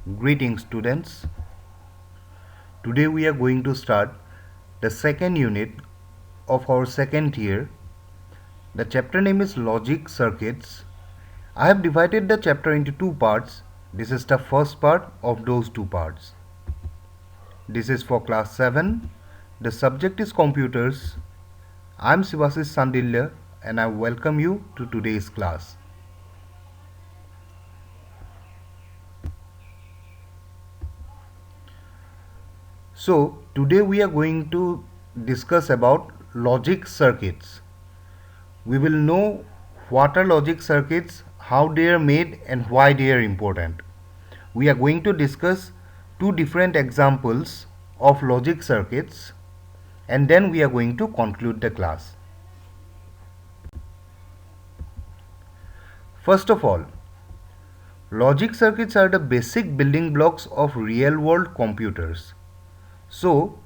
Greetings students. Today we are going to start the second unit of our second year. The chapter name is Logic Circuits. I have divided the chapter into two parts. This is the first part of those two parts. This is for class 7. The subject is computers. I am Sivasis Sandilya and I welcome you to today's class. So today we are going to discuss about logic circuits. We will know what are logic circuits, how they are made and why they are important. We are going to discuss two different examples of logic circuits and then we are going to conclude the class. First of all, logic circuits are the basic building blocks of real world computers. So,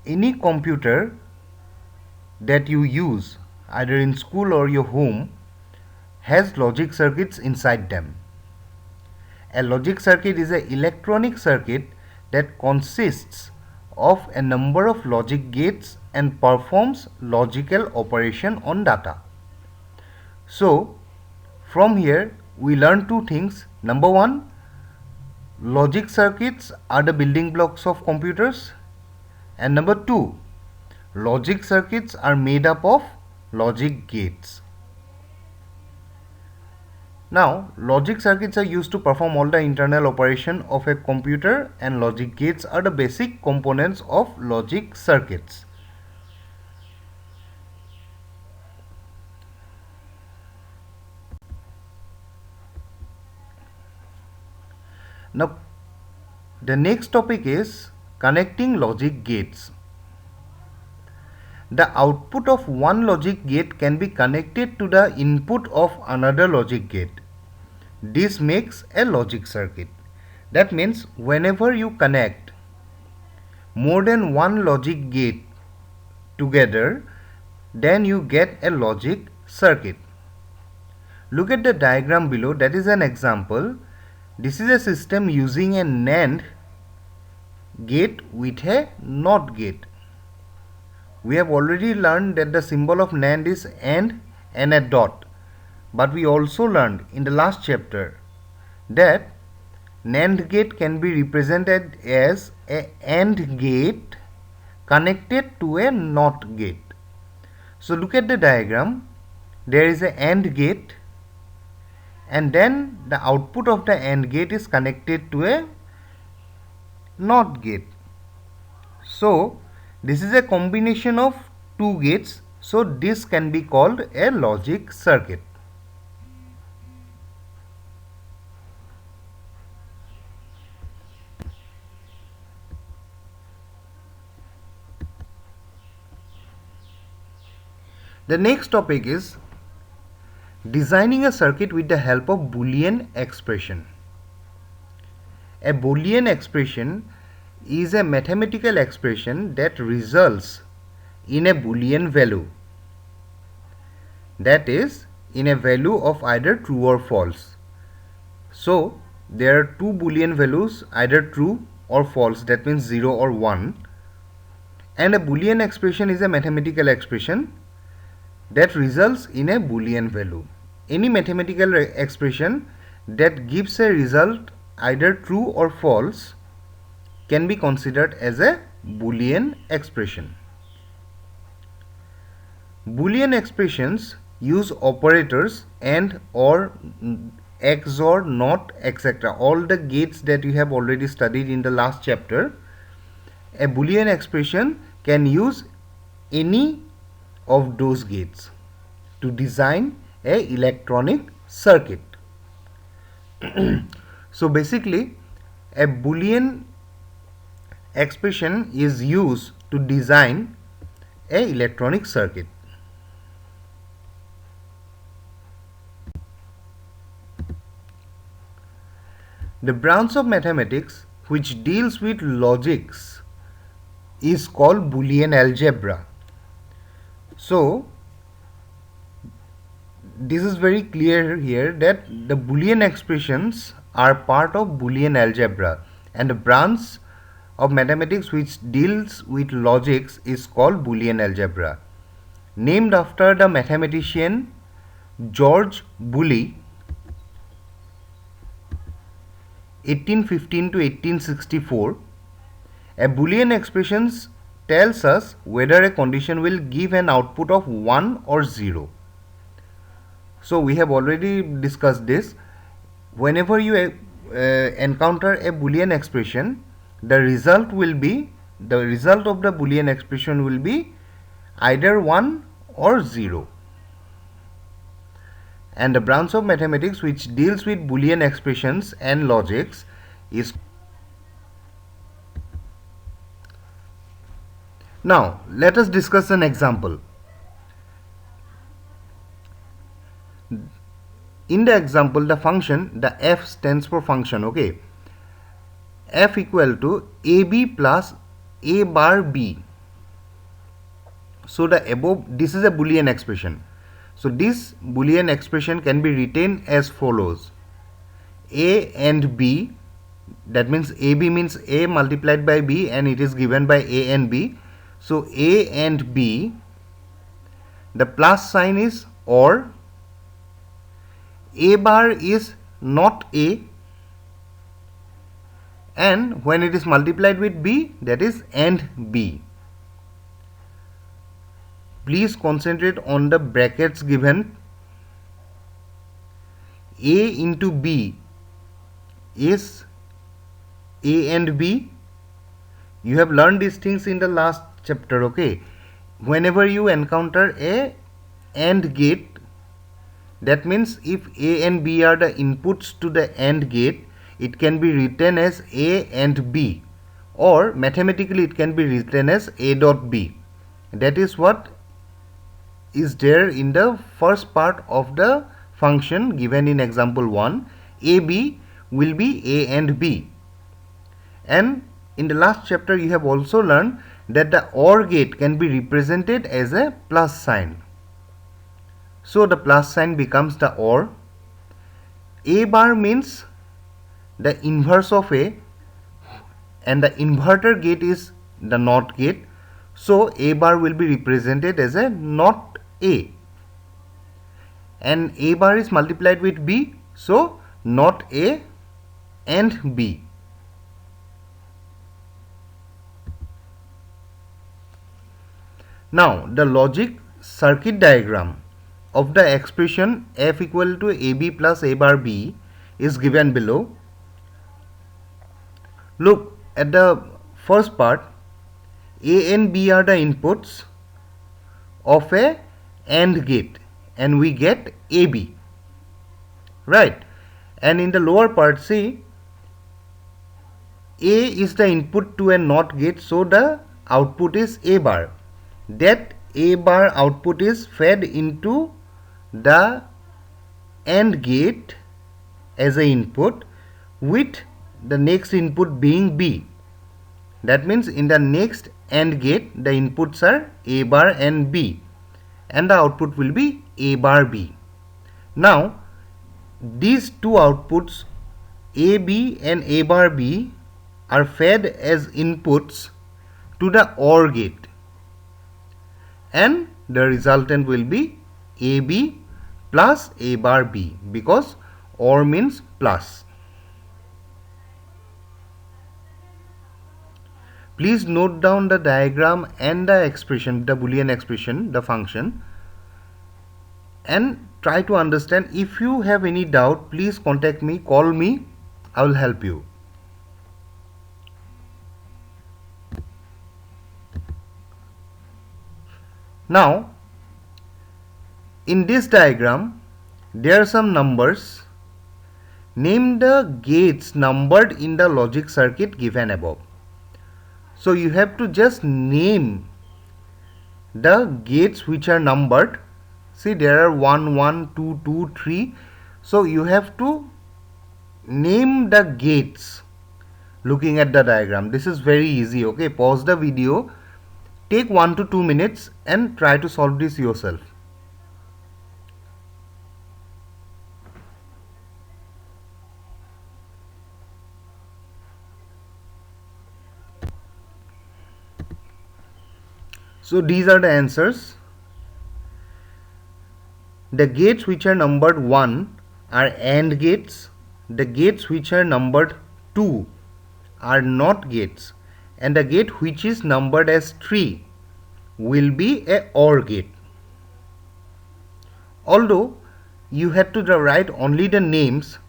any computer that you use either in school or your home has logic circuits inside them. A logic circuit is an electronic circuit that consists of a number of logic gates and performs logical operation on data. So, from here we learn two things. Number one, logic circuits are the building blocks of computers, and number two, logic circuits are made up of logic gates. Now, logic circuits are used to perform all the internal operation of a computer and logic gates are the basic components of logic circuits. Now, the next topic is connecting logic gates. The output of one logic gate can be connected to the input of another logic gate. This makes a logic circuit. That means whenever you connect more than one logic gate together, then you get a logic circuit. Look at the diagram below. That is an example. This is a system using a NAND gate with a NOT gate. We have already learned that the symbol of NAND is AND and a dot. But we also learned in the last chapter that NAND gate can be represented as a AND gate connected to a NOT gate. So look at the diagram. There is a AND gate and then the output of the AND gate is connected to a NOT gate. So this is a combination of two gates, so this can be called a logic circuit. The next topic is designing a circuit with the help of Boolean expression. A Boolean expression is a mathematical expression that results in a Boolean value. That is, in a value of either true or false. So, there are two Boolean values, either true or false, that means 0 or 1. And a Boolean expression is a mathematical expression that results in a Boolean value. Any mathematical expression that gives a result either true or false can be considered as a Boolean expression. Boolean expressions use operators and or XOR, NOT, etc. All the gates that you have already studied in the last chapter. A Boolean expression can use any of those gates to design a electronic circuit. So basically a Boolean expression is used to design a electronic circuit. The branch of mathematics which deals with logics is called Boolean algebra. So this is very clear here that the Boolean expressions are part of Boolean algebra, and a branch of mathematics which deals with logics is called Boolean algebra. Named after the mathematician George Boole, 1815 to 1864, a Boolean expression tells us whether a condition will give an output of 1 or 0. So we have already discussed this. Whenever you encounter a Boolean expression, the result of the Boolean expression will be either 1 or 0. And the branch of mathematics which deals with Boolean expressions and logics is. Now let us discuss an example. In the example, the function, the f stands for function, okay, f equal to ab plus a bar b. So the above, this is a Boolean expression. So this Boolean expression can be written as follows: a and b, that means ab means a multiplied by b and it is given by a and b. So a and b, the plus sign is OR, a bar is not a, and when it is multiplied with b, that is AND b. Please concentrate on the brackets given. A into b is a and b. You have learned these things in the last chapter, okay. Whenever you encounter a AND gate, that means if a and b are the inputs to the AND gate, it can be written as a and b, or mathematically it can be written as a dot b. That is what is there in the first part of the function given in example 1. AB will be a and b. And in the last chapter you have also learned that the OR gate can be represented as a plus sign. So the plus sign becomes the OR. A bar means the inverse of A, and the inverter gate is the NOT gate. So A bar will be represented as a NOT A, and A bar is multiplied with B, so NOT A and B. Now the logic circuit diagram of the expression f equal to ab plus a bar b is given below. Look at the first part. A and b are the inputs of a AND gate and we get AB, right? And in the lower part, see, A is the input to a NOT gate, so the output is A bar. That A bar output is fed into the AND gate as a input, with the next input being B. That means in the next AND gate the inputs are A bar and B, and the output will be A bar B. Now these two outputs AB and A bar B are fed as inputs to the OR gate, and the resultant will be AB plus A bar B, because OR means plus. Please note down the diagram and the expression, the Boolean expression, the function, and try to understand. If you have any doubt, please contact me, call me, I will help you. Now in this diagram there are some numbers. Name the gates numbered in the logic circuit given above. So you have to just name the gates which are numbered. See, there are 1, 1, 2, 2, 3. So you have to name the gates looking at the diagram. This is very easy, okay. Pause the video, take 1 to 2 minutes and try to solve this yourself. So these are the answers. The gates which are numbered 1 are AND gates. The gates which are numbered 2 are NOT gates. And the gate which is numbered as 3 will be a OR gate. Although you had to write only the names,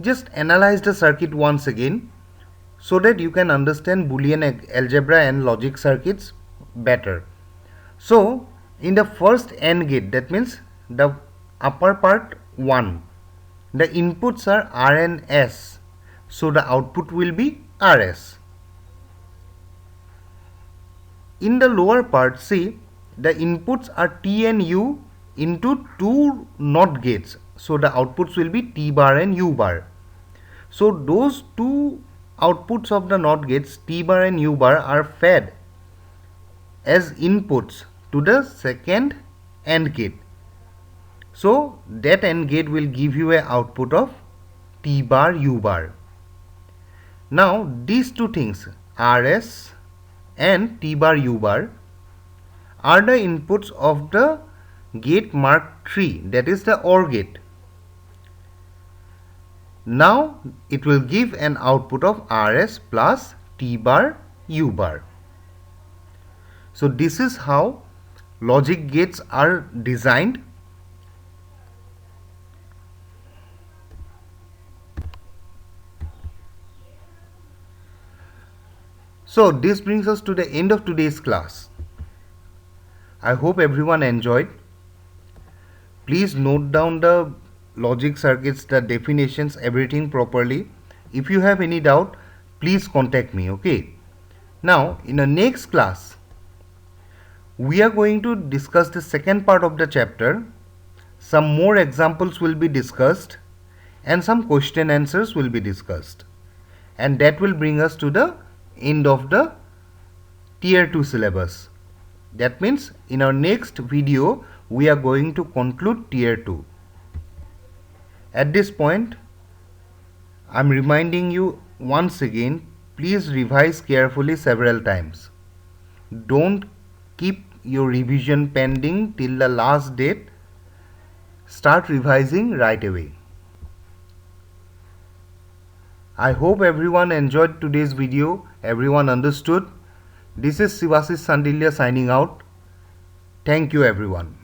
just analyze the circuit once again so that you can understand Boolean algebra and logic circuits better. So in the first AND gate, that means the upper part 1, the inputs are R and S, so the output will be RS. In the lower part, see, the inputs are T and U into two NOT gates, so the outputs will be T bar and U bar. So those two outputs of the NOT gates, T bar and U bar, are fed as inputs to the second AND gate. So that AND gate will give you an output of T bar U bar. Now these two things, RS and T bar U bar, are the inputs of the gate marked 3, that is the OR gate. Now it will give an output of RS plus T bar U bar. So this is how logic gates are designed. So this brings us to the end of today's class. I hope everyone enjoyed. Please note down the logic circuits, the definitions, everything properly. If you have any doubt, please contact me, okay? Now in the next class, we are going to discuss the second part of the chapter. Some more examples will be discussed and some question answers will be discussed. And that will bring us to the end of the tier 2 syllabus. That means in our next video we are going to conclude tier 2. At this point, I am reminding you once again, please revise carefully several times. Don't keep your revision pending till the last date. Start revising right away. I hope everyone enjoyed today's video, everyone understood. This is Sivashish Sandilya signing out. Thank you everyone.